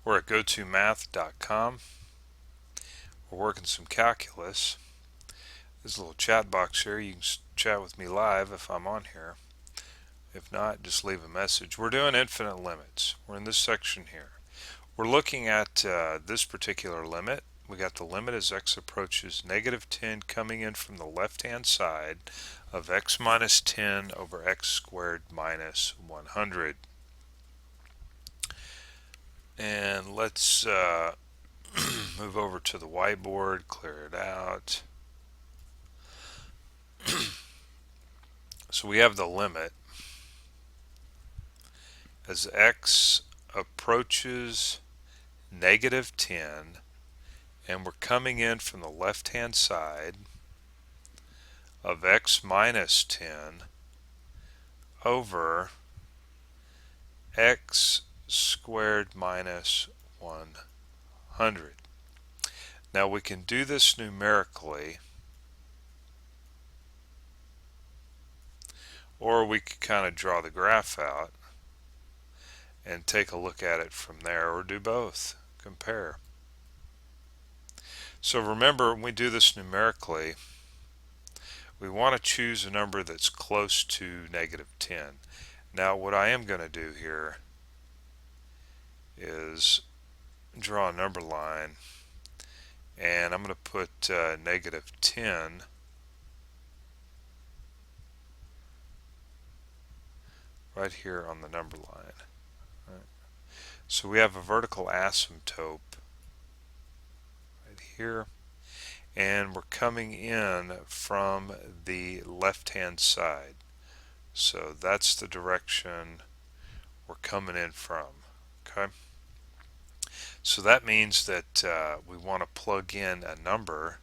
We're at go2math.com. We're working some calculus. There's a little chat box here. You can chat with me live if I'm on here. If not, just leave a message. We're doing infinite limits. We're in this section here. We're looking at this particular limit. We got the limit as x approaches -10 coming in from the left-hand side of x minus 10 over x squared minus 100. And let's move over to the whiteboard, clear it out. So we have the limit as x approaches -10, and we're coming in from the left-hand side of x minus 10 over x squared minus 100. Now we can do this numerically, or we could kind of draw the graph out and take a look at it from there, or do both, compare. So remember, when we do this numerically, we want to choose a number that's close to -10. Now what I am going to do here is draw a number line, and I'm going to put -10 right here on the number line. Right. So we have a vertical asymptote right here, and we're coming in from the left-hand side. So that's the direction we're coming in from. Okay. So that means that we want to plug in a number,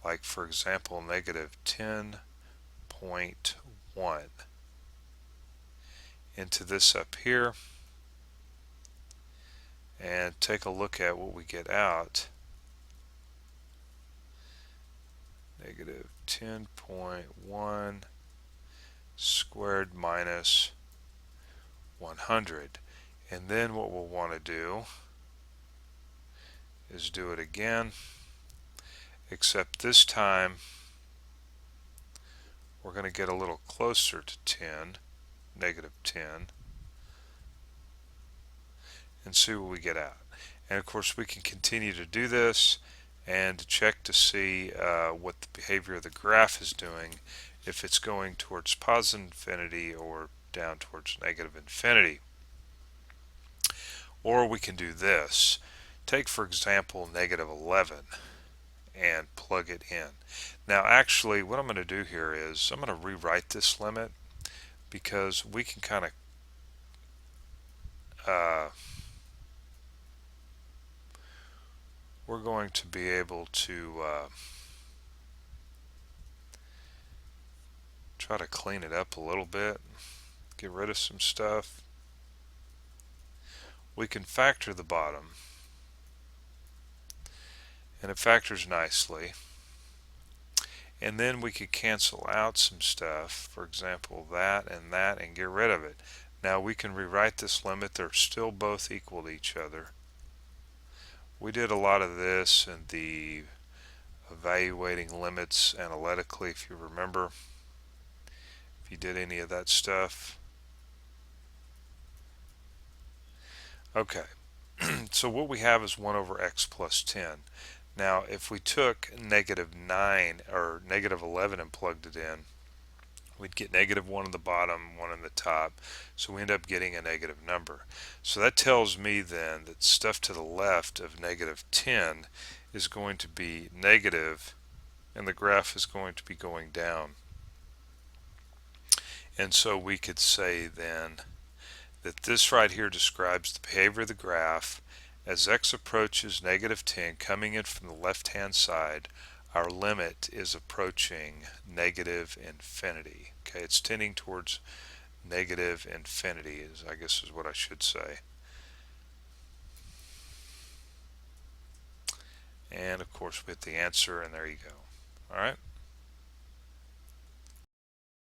like for example -10.1 into this up here, and take a look at what we get out. -10.1 squared minus 100. And then what we'll want to do is do it again, except this time we're going to get a little closer to 10, -10, and see what we get out. And of course we can continue to do this and check to see what the behavior of the graph is doing, if it's going towards positive infinity or down towards negative infinity. Or we can do this. Take for example -11 and plug it in. Now actually what I'm going to do here is I'm going to rewrite this limit, because we can kind of we're going to be able to try to clean it up a little bit, get rid of some stuff. We can factor the bottom, and it factors nicely. And then we could cancel out some stuff, for example that, and get rid of it. Now we can rewrite this limit. They're still both equal to each other. We did a lot of this in the evaluating limits analytically, if you remember, if you did any of that stuff. Okay, so what we have is 1 over x plus 10. Now if we took -9 or -11 and plugged it in, we'd get -1 on the bottom, 1 on the top, so we end up getting a negative number. So that tells me then that stuff to the left of -10 is going to be negative, and the graph is going to be going down. And so we could say then that this right here describes the behavior of the graph as x approaches -10 coming in from the left hand side. Our limit is approaching negative infinity. Okay, it's tending towards negative infinity, I guess is what I should say. And of course we hit the answer, and there you go. All right.